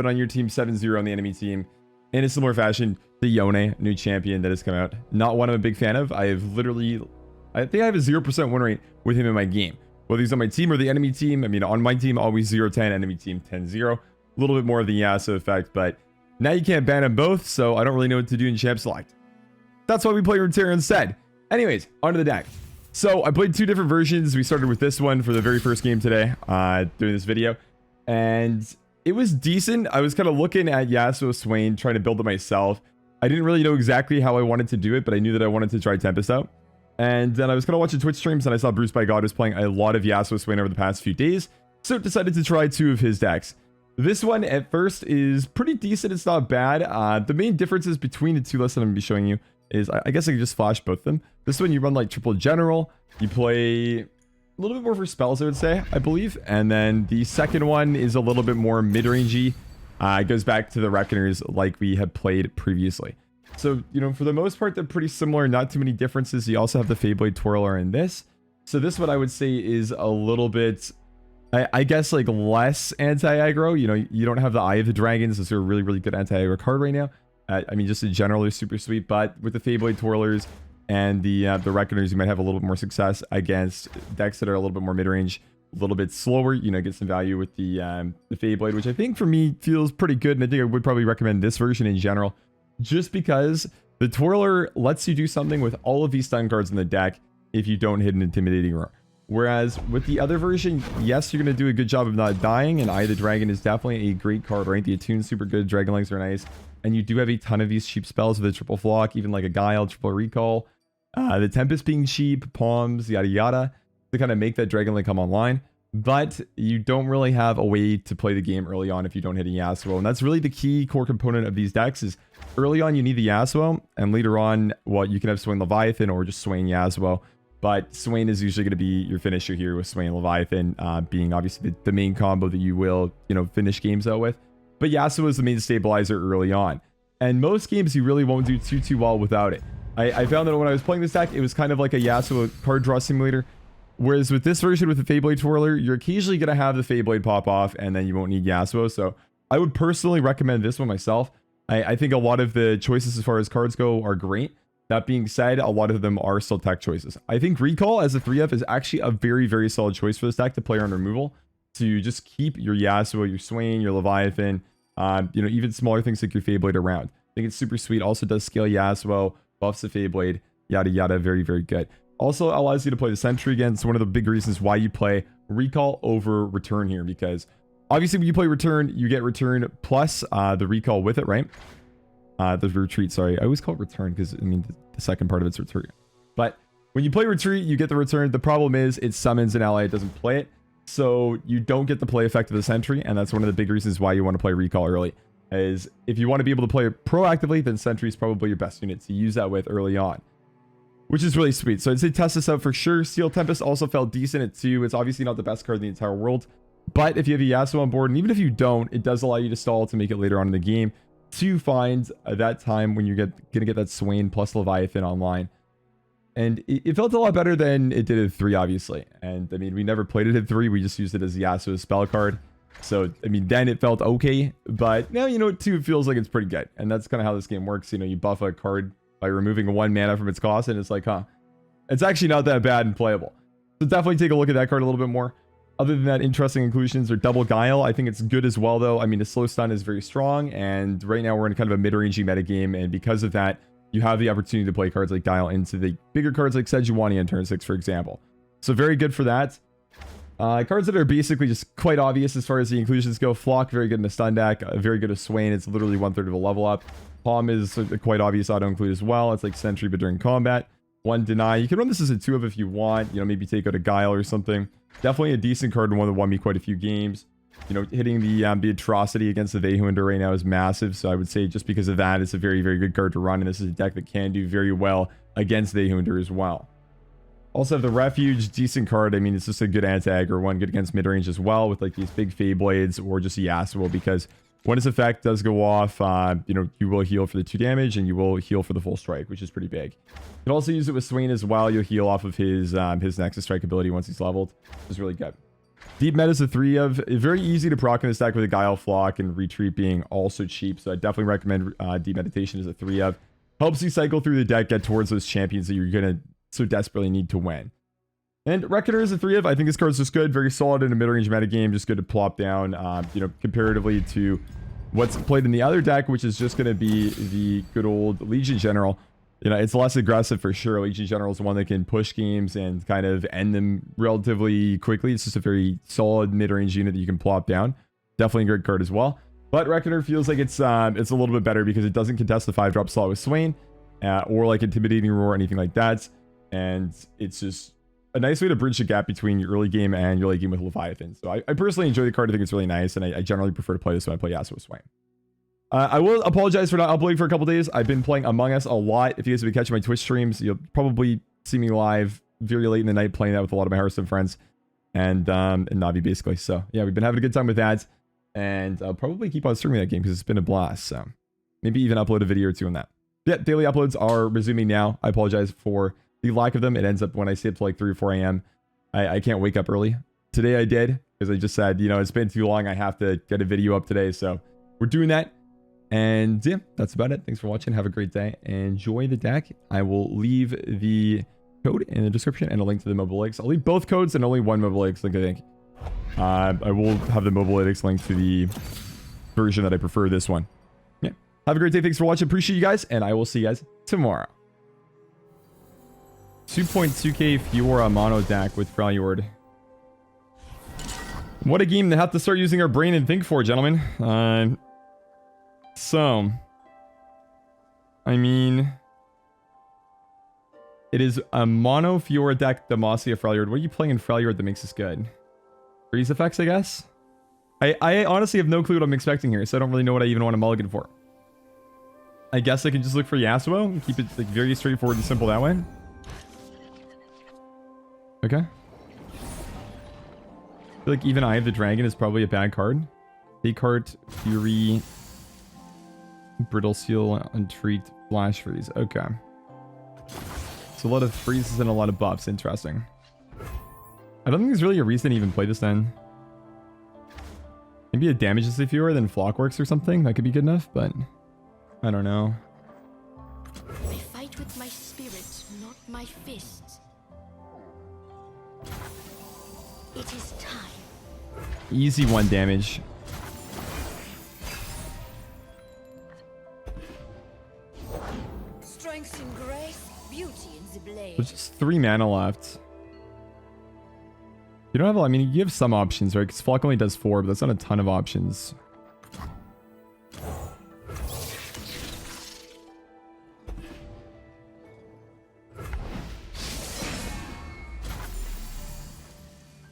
it on your team, 7-0 on the enemy team. In a similar fashion, the Yone, new champion that has come out. Not one I'm a big fan of. I think I have a 0% win rate with him in my game. Whether he's on my team or the enemy team. I mean, on my team, always 0-10, enemy team 10-0. A little bit more of the Yasuo effect, but now you can't ban them both, so I don't really know what to do in champ select. That's why we play Runeterra instead. Anyways, onto the deck. So I played two different versions. We started with this one for the very first game today, doing this video. And it was decent. I was kind of looking at Yasuo Swain, trying to build it myself. I didn't really know exactly how I wanted to do it, but I knew that I wanted to try Tempest out. And then I was kind of watching Twitch streams, and I saw Bruce by God was playing a lot of Yasuo Swain over the past few days. So decided to try two of his decks. This one at first is pretty decent. It's not bad. The main differences between the two lists that I'm going to be showing you is, I guess I can just flash both of them. This one, you run like triple general. You play a little bit more for spells, I would say, I believe. And then the second one is a little bit more mid-rangey. It goes back to the Reckoners like we had played previously. So, you know, for the most part, they're pretty similar. Not too many differences. You also have the Feyblade Twirler in this. So this one I would say is a little bit, I guess, like less anti-aggro. You know, you don't have the Eye of the Dragons. This is a really, really good anti-aggro card right now. I mean, just in general, they're super sweet. But with the Feyblade Twirlers and the Reckoners, you might have a little bit more success against decks that are a little bit more mid-range, a little bit slower. You know, get some value with the Feyblade, which I think for me feels pretty good. And I think I would probably recommend this version in general, just because the Twirler lets you do something with all of these stun cards in the deck if you don't hit an Intimidating Roar. Whereas with the other version, yes, you're going to do a good job of not dying, and Eye of the Dragon is definitely a great card, right? The attune's super good, Dragon Legs are nice, and you do have a ton of these cheap spells with a triple flock, even like a Guile, triple recall, the Tempest being cheap, Palms, yada yada, to kind of make that Dragon Leg come online. But you don't really have a way to play the game early on if you don't hit a Yasuo, and that's really the key core component of these decks. Is early on you need the Yasuo, and later on, well, you can have Swain Leviathan or just Swain Yasuo. But Swain is usually going to be your finisher here, with Swain Leviathan being obviously the main combo that you will, you know, finish games out with. But Yasuo is the main stabilizer early on. And most games you really won't do too well without it. I found that when I was playing this deck, it was kind of like a Yasuo card draw simulator. Whereas with this version with the Feyblade Twirler, you're occasionally going to have the Feyblade pop off, and then you won't need Yasuo. So I would personally recommend this one myself. I think a lot of the choices as far as cards go are great. That being said, a lot of them are still tech choices. I think Recall as a 3F is actually a very, very solid choice for this deck to play on removal. To just keep your Yasuo, your Swain, your Leviathan, you know, even smaller things like your Feyblade around. I think it's super sweet. Also does scale Yasuo, buffs the Feyblade, yada yada. Very, very good. Also allows you to play the Sentry again. It's one of the big reasons why you play Recall over Return here, because obviously when you play Return, you get Return plus the Recall with it, right? The Retreat, sorry. I always call it Return because, I mean, the second part of it's Retreat. But when you play Retreat, you get the Return. The problem is it summons an ally, it doesn't play it. So you don't get the play effect of the Sentry, and that's one of the big reasons why you want to play Recall early. Is if you want to be able to play it proactively, then Sentry is probably your best unit to use that with early on, which is really sweet. So I'd say test this out for sure. Steel Tempest also felt decent at 2. It's obviously not the best card in the entire world, but if you have a Yasuo on board, and even if you don't, it does allow you to stall to make it later on in the game, to find that time when you're gonna get that Swain plus Leviathan online. And it felt a lot better than it did at 3, obviously. And I mean, we never played it at 3, we just used it as Yasuo's spell card. So I mean, then it felt okay, but now, you know, at 2 it feels like it's pretty good. And that's kind of how this game works. You know, you buff a card by removing 1 mana from its cost, and it's like, huh, it's actually not that bad and playable. So definitely take a look at that card a little bit more. Other than that, interesting inclusions are double Guile. I think it's good as well, though. I mean, the slow stun is very strong, and right now we're in kind of a mid-rangey metagame, and because of that, you have the opportunity to play cards like Guile into the bigger cards like Sejuani on turn 6, for example. So very good for that. Cards that are basically just quite obvious as far as the inclusions go. Flock, very good in the stun deck. Very good as Swain. It's literally 1/3 of a level up. Palm is a quite obvious auto-include as well. It's like Sentry, but during combat. 1 Deny. You can run this as a 2 if you want. You know, maybe take out a Guile or something. Definitely a decent card and one that won me quite a few games. You know, hitting the atrocity against the Vehunder right now is massive. So I would say just because of that, it's a very, very good card to run. And this is a deck that can do very well against Vehunder as well. Also have the Refuge, decent card. I mean, it's just a good anti-aggro one, good against mid-range as well, with like these big Feyblades or just a Yasuo, because when its effect does go off, you know, you will heal for the 2 damage and you will heal for the full strike, which is pretty big. You can also use it with Swain as well. You'll heal off of his Nexus Strike ability once he's leveled, which is really good. Deep meta is a 3 of. Very easy to proc in this deck with a Guile Flock and Retreat being also cheap. So I definitely recommend Deep Meditation as a 3 of. Helps you cycle through the deck, get towards those champions that you're going to so desperately need to win. And Reckoner is a 3 of. I think this card's just good. Very solid in a mid-range metagame. Just good to plop down, you know, comparatively to what's played in the other deck, which is just going to be the good old Legion General. You know, it's less aggressive for sure. Legion General is one that can push games and kind of end them relatively quickly. It's just a very solid mid-range unit that you can plop down. Definitely a great card as well. But Reckoner feels like it's a little bit better because it doesn't contest the 5-drop slot with Swain or like Intimidating Roar or anything like that. And it's just a nice way to bridge the gap between your early game and your late game with Leviathan. So I personally enjoy the card. I think it's really nice, and I generally prefer to play this when I play Yasuo Swain. I will apologize for not uploading for a couple days. I've been playing Among Us a lot. If you guys have been catching my Twitch streams, you'll probably see me live very late in the night playing that with a lot of my Hearthstone friends and Navi basically. So yeah, we've been having a good time with that, and I'll probably keep on streaming that game because it's been a blast. So maybe even upload a video or two on that. Yeah, daily uploads are resuming now. I apologize for the lack of them. It ends up when I stay up to like 3 or 4 a.m. I can't wake up early. Today I did because I just said, you know, it's been too long. I have to get a video up today. So we're doing that. And yeah, that's about it. Thanks for watching. Have a great day. Enjoy the deck. I will leave the code in the description and a link to the mobile links. I'll leave both codes and only one mobile links link, I think. I will have the mobile links link to the version that I prefer, this one. Yeah. Have a great day. Thanks for watching. Appreciate you guys. And I will see you guys tomorrow. 2.2k Fiora mono deck with Freljord. What a game to have to start using our brain and think for, gentlemen. So, I mean, it is a mono Fiora deck, Demacia Freljord. What are you playing in Freljord that makes this good? Freeze effects, I guess? I honestly have no clue what I'm expecting here, so I don't really know what I even want to mulligan for. I guess I can just look for Yasuo and keep it like very straightforward and simple that way. Okay. I feel like even Eye of the Dragon is probably a bad card. Descartes, Fury, Brittle Seal, Entreat, Flash Freeze. Okay. So a lot of freezes and a lot of buffs. Interesting. I don't think there's really a reason to even play this then. Maybe it damages the Fiora, then Flockworks or something. That could be good enough, but I don't know. I fight with my spirit, not my fists. It is time. Easy 1 damage. Strength in grace, beauty in the blade. There's just 3 mana left. You don't have a lot. I mean, you have some options, right? Because Flock only does 4, but that's not a ton of options.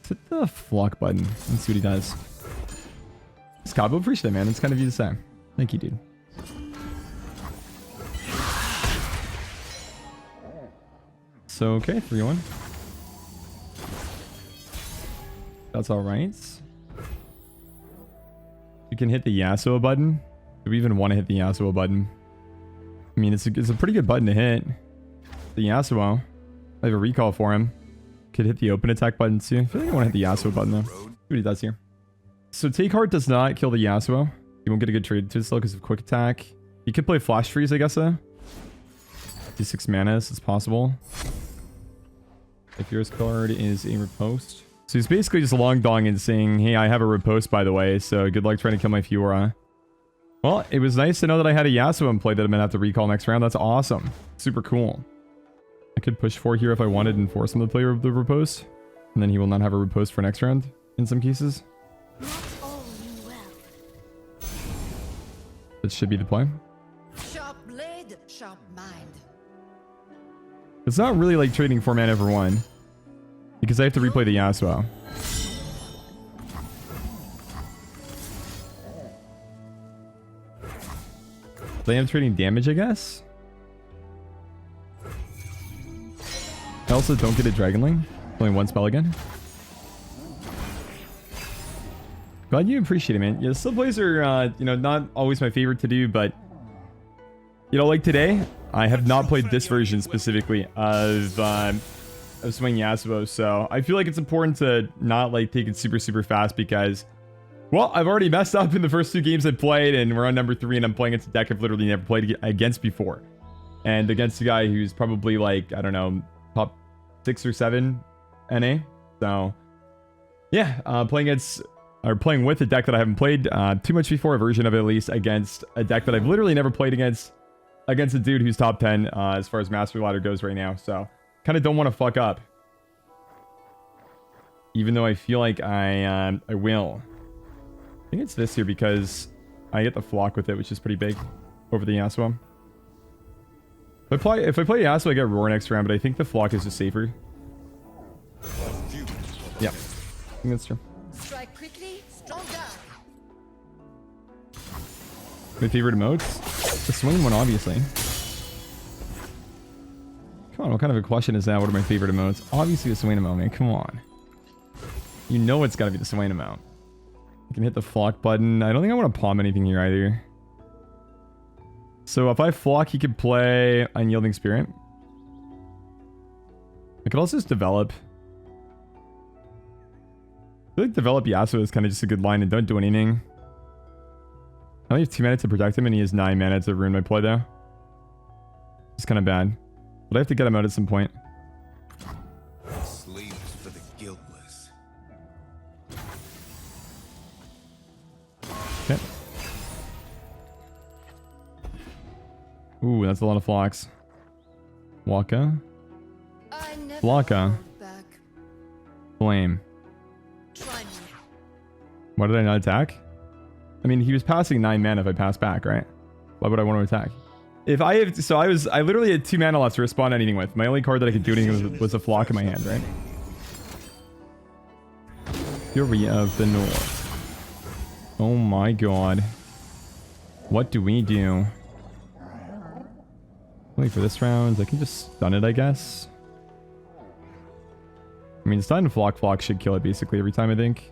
Hit the Flock button and see what he does. Scabo, appreciate it, man. It's kind of you to say. Thank you, dude. So, okay, 3-1. That's alright. You can hit the Yasuo button. Do we even want to hit the Yasuo button? I mean, it's a pretty good button to hit. The Yasuo. I have a recall for him. Could hit the open attack button too. I feel like I want to hit the Yasuo button though. See what he does here. So Take Heart does not kill the Yasuo. You won't get a good trade to it still because of quick attack. You could play Flash Freeze, I guess though. Do 6 mana, so it's possible. If yours card is a riposte. So he's basically just long dong and saying, hey, I have a riposte by the way, so good luck trying to kill my Fiora. Well, it was nice to know that I had a Yasuo in play that I'm going to have to recall next round. That's awesome. Super cool. I could push 4 here if I wanted and force him to play the riposte. And then he will not have a riposte for next round in some cases. Not all mean well. That should be the play. Sharp blade, sharp mind. It's not really like trading 4 mana for 1. Because I have to replay the Yasuo. I am trading damage, I guess. I also don't get a Dragonling. Only 1 spell again. Glad you appreciate it, man. Yeah, still plays are, you know, not always my favorite to do, but you know, like today, I have not played this version specifically of of swing Yasuo, so I feel like it's important to not like take it super fast because, well, I've already messed up in the first 2 games I played, and we're on number 3, and I'm playing against a deck I've literally never played against before, and against a guy who's probably like, I don't know, top 6 or 7 NA. So yeah, playing with a deck that I haven't played too much before, a version of it at least, against a deck that I've literally never played against a dude who's top 10 as far as mastery ladder goes right now. So kind of don't want to fuck up, even though I feel like I will. I think it's this here because I get the flock with it, which is pretty big over the Yasuo. If I play Yasuo, I get Roar next round, but I think the flock is just safer. Yeah, I think that's true. Strike quickly, strong down. My favorite emotes? The Swain one, obviously. Come on, what kind of a question is that? What are my favorite emotes? Obviously the Swain emote, man. Come on. You know it's got to be the Swain emote. I can hit the flock button. I don't think I want to palm anything here either. So if I flock, he could play Unyielding Spirit. I could also just develop. I feel like develop Yasuo is kind of just a good line and don't do anything. I only have 2 mana to protect him and he has 9 mana to ruin my play though. It's kind of bad. But I have to get him out at some point. Slaves for the guiltless. Okay. Ooh, that's a lot of flocks. Waka. Flocka. Flame. Why did I not attack? I mean, he was passing 9 mana if I pass back, right? Why would I want to attack? If I have, so I literally had 2 mana left to respond to anything with. My only card that I could do anything with was a flock in my hand, right? Fury of the North. Oh my god. What do we do? Wait for this round. I can just stun it, I guess. I mean, stun and flock should kill it basically every time, I think.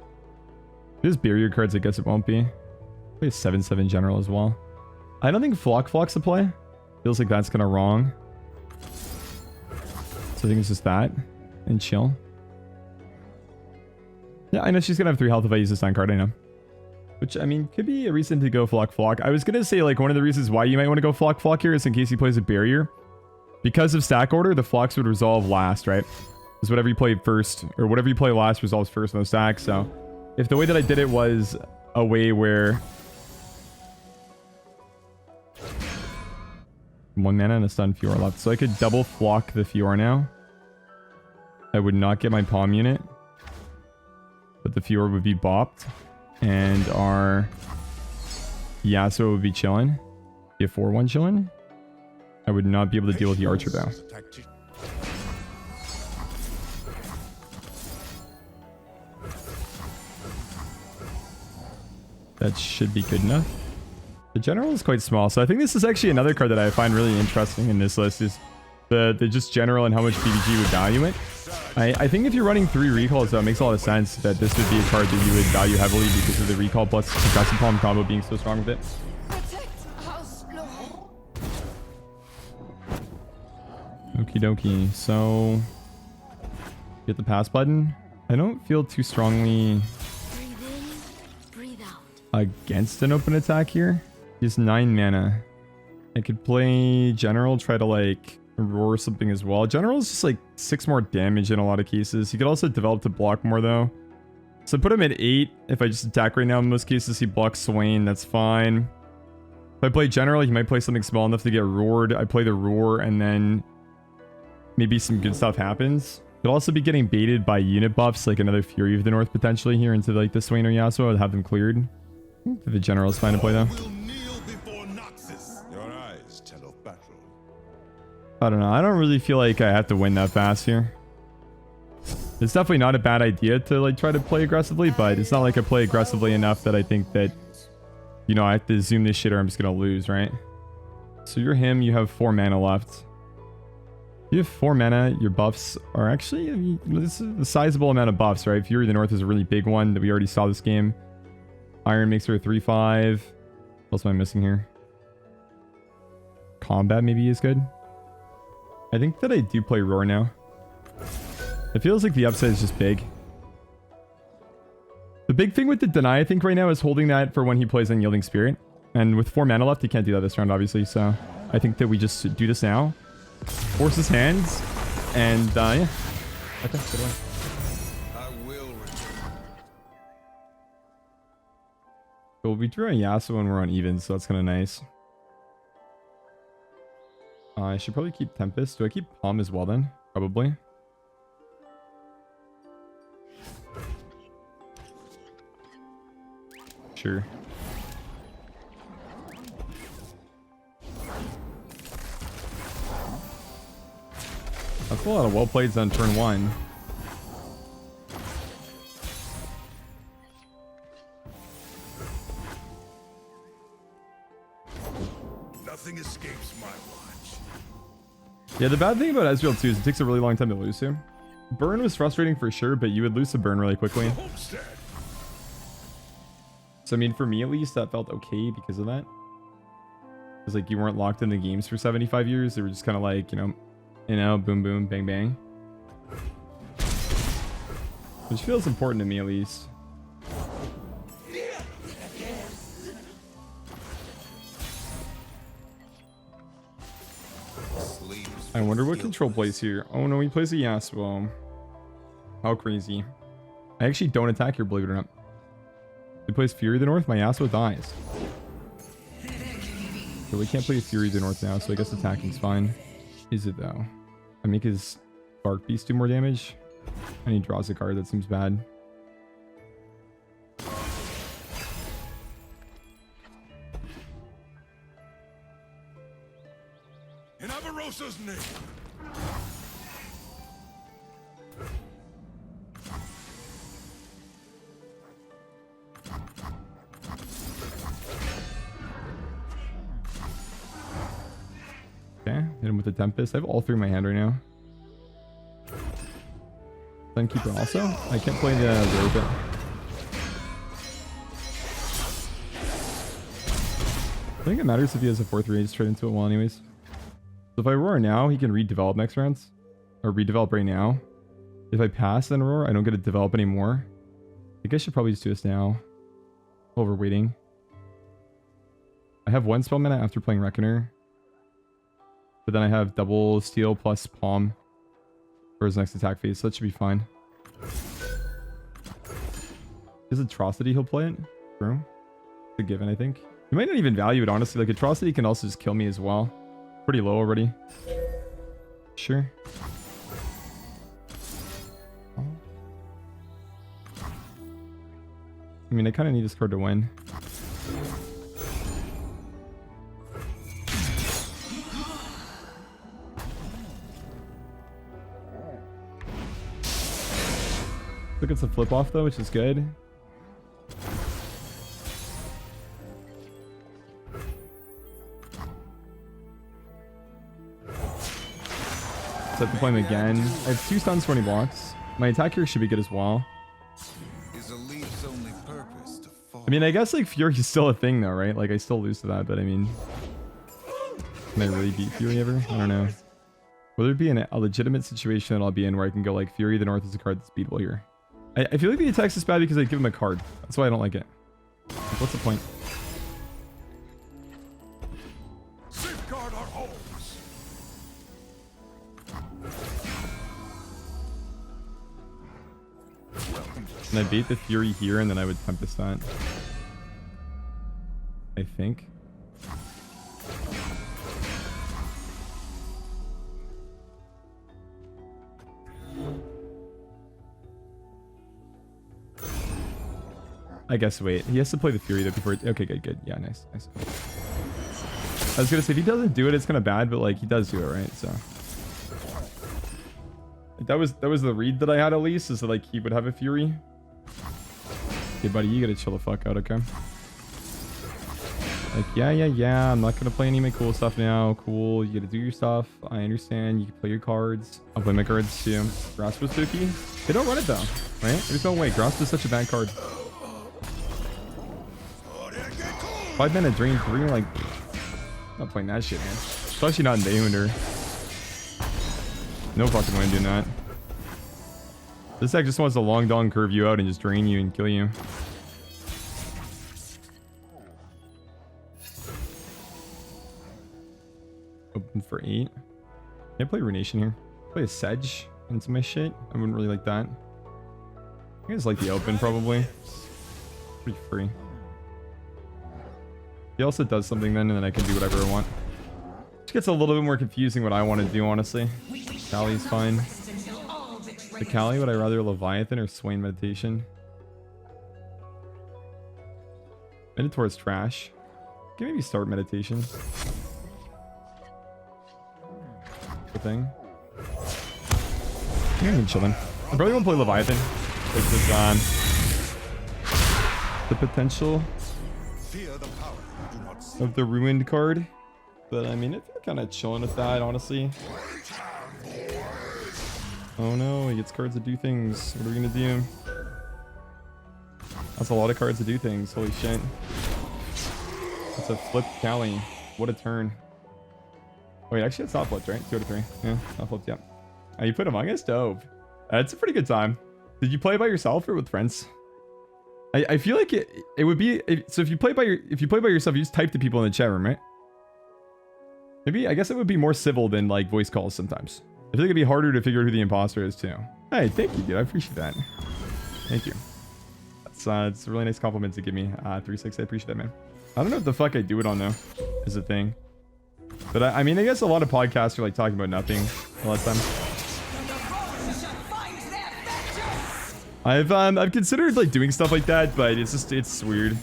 If there's barrier cards, I guess it won't be. Play a 7/7 general as well. I don't think flock's the play. Feels like that's kind of wrong. So I think it's just that. And chill. Yeah, I know she's going to have 3 health if I use the stun card, I know. Which, I mean, could be a reason to go flock. I was going to say, like, one of the reasons why you might want to go flock here is in case he plays a barrier. Because of stack order, the flocks would resolve last, right? Because whatever you play first, or whatever you play last resolves first in the stack, so... If the way that I did it was a way where... 1 mana and a stun Fiora left. So I could double flock the Fiora now. I would not get my palm unit. But the Fiora would be bopped. And our Yasuo would be chilling. Be a 4-1 chilling. I would not be able to deal with the archer though. That should be good enough. The general is quite small, so I think this is actually another card that I find really interesting in this list is the just general and how much PvG would value it. I think if you're running 3 recalls though, it makes a lot of sense that this would be a card that you would value heavily because of the recall plus Progressive Palm combo being so strong with it. Okie dokie, so get the pass button. I don't feel too strongly against an open attack here. He's 9 mana. I could play general, try to like roar something as well. General is just like 6 more damage in a lot of cases. He could also develop to block more though. So put him at 8. If I just attack right now, in most cases he blocks Swain, that's fine. If I play general, he might play something small enough to get roared. I play the roar and then maybe some good stuff happens. Could also be getting baited by unit buffs, like another Fury of the North potentially here into like the Swain or Yasuo. I'd have them cleared. The general is fine to play though. I don't know. I don't really feel like I have to win that fast here. It's definitely not a bad idea to like try to play aggressively, but it's not like I play aggressively enough that I think that, you know, I have to zoom this shit or I'm just gonna lose, right? So you're him. You have 4 mana left. You have 4 mana. Your buffs are actually, I mean, this is a sizable amount of buffs, right? Fury of the North is a really big one that we already saw this game. Iron makes her a 3/5. What else am I missing here? Combat maybe is good. I think that I do play Roar now. It feels like the upside is just big. The big thing with the deny, I think, right now is holding that for when he plays Unyielding Spirit. And with 4 mana left, he can't do that this round, obviously. So I think that we just do this now. Force his hands. And, yeah. Okay, good one. I will return. Well, we drew a Yasuo when we're on even, so that's kind of nice. I should probably keep Tempest. Do I keep Palm as well then? Probably. Sure. That's a lot of well plays on turn 1. Nothing escapes my watch. Yeah, the bad thing about Ezreal too is it takes a really long time to lose him. Burn was frustrating for sure, but you would lose to burn really quickly. Homestead. So I mean, for me at least, that felt okay because of that. Because like you weren't locked in the games for 75 years. They were just kind of like, you know, boom, boom, bang, bang. Which feels important to me at least. I wonder what control plays here. Oh no, he plays a Yasuo. How crazy. I actually don't attack here, believe it or not. He plays Fury of the North, my Yasuo dies. So we can't play Fury of the North now, so I guess attacking's fine. Is it though? I make his Bark Beast do more damage. And he draws a card, that seems bad. In Avarosa's name. Okay, hit him with the Tempest. I have all 3 in my hand right now. Sunkeeper also? I can't play the rare bit. I think it matters if he has a 4-3. I just trade into it well anyways. So if I roar now, he can redevelop next rounds. Or redevelop right now. If I pass then roar, I don't get to develop anymore. I think I should probably just do this now. While we're waiting. I have 1 spell mana after playing Reckoner. But then I have double steal plus palm for his next attack phase, so that should be fine. Is Atrocity he'll play it? True. It's a given, I think. He might not even value it, honestly. Like, Atrocity can also just kill me as well. Pretty low already. Sure. I mean, I kind of need this card to win. Look, it's a flip off though, which is good. So I have to play him again. I have 2 stuns, 20 blocks. My attack here should be good as well. Is Elise's only purpose to fall? I mean, I guess like Fury is still a thing though, right? Like I still lose to that, but I mean, can I really beat Fury ever? I don't know. Will there be a legitimate situation that I'll be in where I can go like Fury of the North is a card that's beatable here? I feel like the attack's just bad because I give him a card. That's why I don't like it. Like, what's the point? Safeguard our homes. And I bait the Fury here and then I would Tempest that. I think. I guess wait. He has to play the Fury though before. Okay, good. Yeah, nice. I was gonna say if he doesn't do it, it's kind of bad, but like he does do it, right? So that was the read that I had at least, is that like he would have a Fury. Okay, buddy, you gotta chill the fuck out, okay? Like yeah. I'm not gonna play any of my cool stuff now. Cool, you gotta do your stuff. I understand. You can play your cards. I'll play my cards too. Grasp was Suki. They don't run it though, right? There's no way. Grasp is such a bad card. 5 mana drain 3, like, not playing that shit, man. Especially not in Dayhunder. No fucking way I'm doing that. This deck just wants to long dong curve you out and just drain you and kill you. Open for 8. Can I play Runation here? Play a Sedge into my shit? I wouldn't really like that. I just like the open probably. Pretty free. He also does something then, and then I can do whatever I want. Which gets a little bit more confusing what I want to do, honestly. Kali's fine. The Kali, would I rather Leviathan or Swain Meditation? Minotaur is trash. Can maybe start Meditation. The thing. I'm chilling. I probably won't play Leviathan. Because the potential of the ruined card. But I mean, if you're kind of chilling with that, honestly. Oh no, he gets cards to do things. What are we gonna do? That's a lot of cards to do things. Holy shit. It's a flipped Kali. What a turn. Wait, actually it's not flipped, right? 2 out of 3. Yeah, not flipped yet. Oh, you put Among Us? Dope. It's a pretty good time. Did you play by yourself or with friends? I feel like it would be so if you play by yourself, you just type to people in the chat room, right? Maybe I guess it would be more civil than like voice calls sometimes. I feel like it'd be harder to figure out who the imposter is too. Hey, thank you, dude. I appreciate that. Thank you. It's a really nice compliment to give me. 3-6. I appreciate that, man. I don't know what the fuck I do it on though. Is a thing. But I mean, I guess a lot of podcasts are like talking about nothing a lot of time. I've considered like doing stuff like that, but it's weird.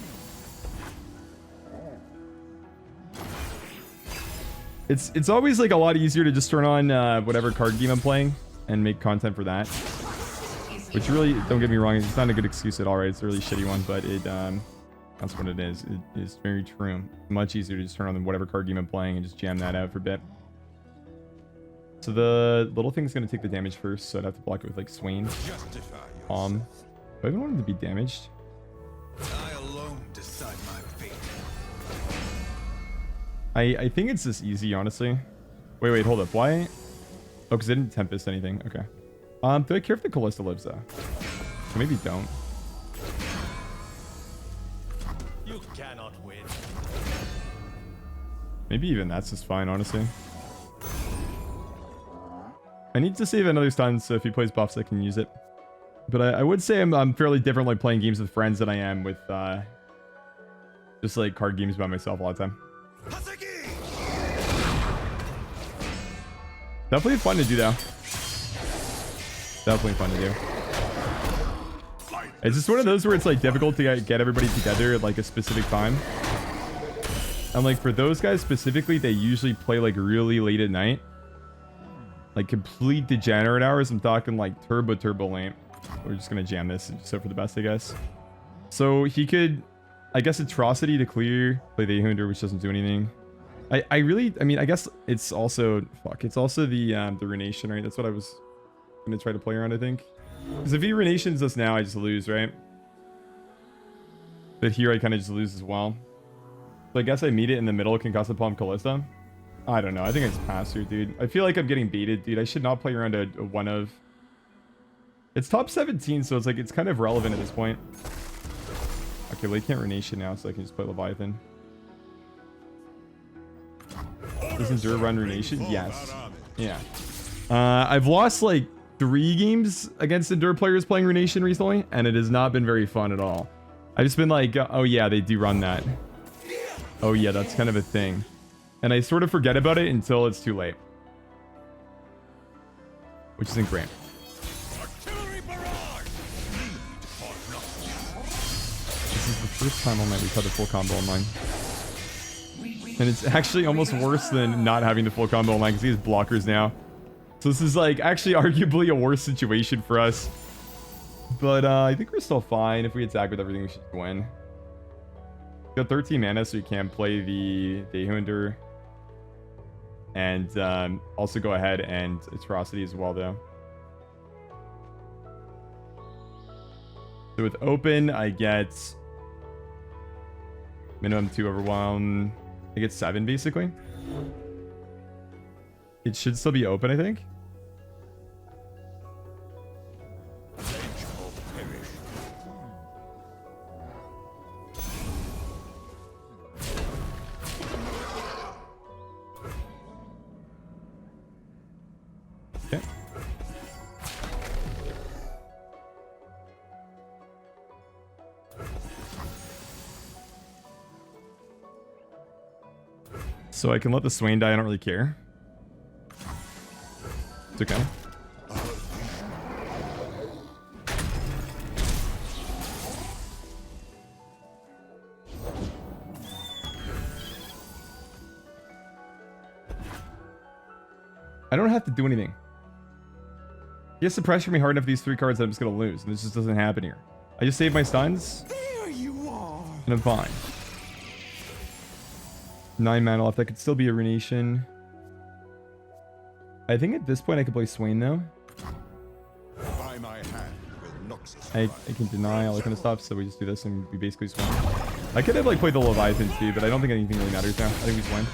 It's always like a lot easier to just turn on whatever card game I'm playing and make content for that. Which really, don't get me wrong, it's not a good excuse at all, right? It's a really shitty one, but that's what it is. It is very true. Much easier to just turn on whatever card game I'm playing and just jam that out for a bit. So the little thing's gonna take the damage first, so I'd have to block it with like Swain. Do I even want him to be damaged? I alone decide my fate. I think it's this easy, honestly. Wait, hold up. Why? Oh, because it didn't Tempest anything. Okay. Do I care if the Callista lives though? Maybe don't. You cannot win. Maybe even that's just fine, honestly. I need to save another stun, so if he plays buffs, I can use it. But I would say I'm fairly different, like playing games with friends than I am with just like card games by myself a lot of time. Definitely fun to do though. Definitely fun to do. It's just one of those where it's like difficult to get everybody together at like a specific time. And like for those guys specifically, they usually play like really late at night. Like complete degenerate hours. I'm talking like turbo late. We're just gonna jam this and just hope for the best, I guess. So he could, I guess, Atrocity to clear, play the Hunter, which doesn't do anything. I mean, I guess it's also, it's also the Runation, right? That's what I was gonna try to play around, I think. Because if he Runations us now, I just lose, right? But here I kind of just lose as well. So I guess I meet it in the middle, Concussive Palm Callista. I don't know. I think I just pass here, dude. I feel like I'm getting baited, dude. I should not play around a one of. It's top 17, so it's like it's kind of relevant at this point. Okay, well, he can't Runation now, so I can just play Leviathan. Does Endure run Runation? Yes. Yeah. I've lost like 3 games against Endure players playing Runation recently, and it has not been very fun at all. I've just been like, oh yeah, they do run that. Oh yeah, that's kind of a thing. And I sort of forget about it until it's too late. Which isn't great. This is the first time all night we've had the full combo online. And it's actually almost worse than not having the full combo online because he has blockers now. So this is like actually arguably a worse situation for us. But I think we're still fine. If we attack with everything, we should win. We got 13 mana, so you can play the Dayhunder. And also go ahead and Atrocity as well, though. So with open, I get minimum 2 overwhelm. I get 7 basically. It should still be open, I think. So I can let the Swain die. I don't really care. It's okay. I don't have to do anything. He has to pressure me hard enough with these 3 cards that I'm just going to lose. And this just doesn't happen here. I just save my stuns. There you are. And I'm fine. 9 mana left. That could still be a Runation. I think at this point I could play Swain though. By my hand will Noxus I can deny all that kind of stuff. So we just do this and we basically Swain. I could have like played the Leviathan too, but I don't think anything really matters now. I think we Swain.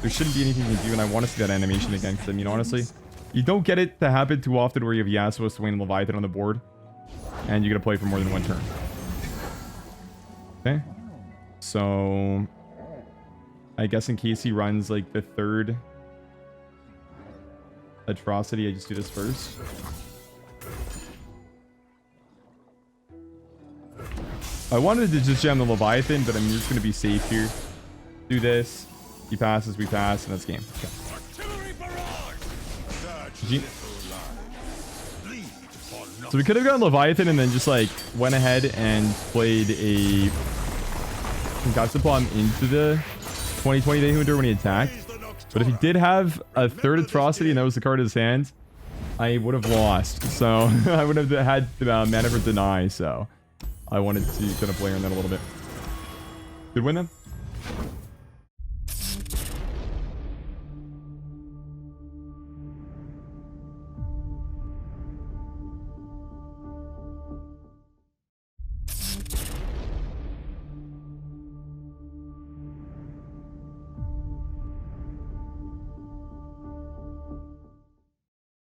There shouldn't be anything we can do, and I want to see that animation again. Because I mean, honestly, you don't get it to happen too often where you have Yasuo, Swain, and Leviathan on the board, and you're gonna play for more than 1 turn. Okay, so I guess in case he runs like the 3rd atrocity, I just do this first. I wanted to just jam the Leviathan, but I'm just gonna be safe here. Do this. He passes, we pass, and that's game. Okay. So we could have gotten Leviathan and then just like went ahead and played a Concussive Bomb into the 2020 Day Hunter when he attacked. But if he did have a 3rd atrocity and that was the card in his hand, I would have lost. So I would have had mana for deny. So I wanted to kind of play on that a little bit. Good win then.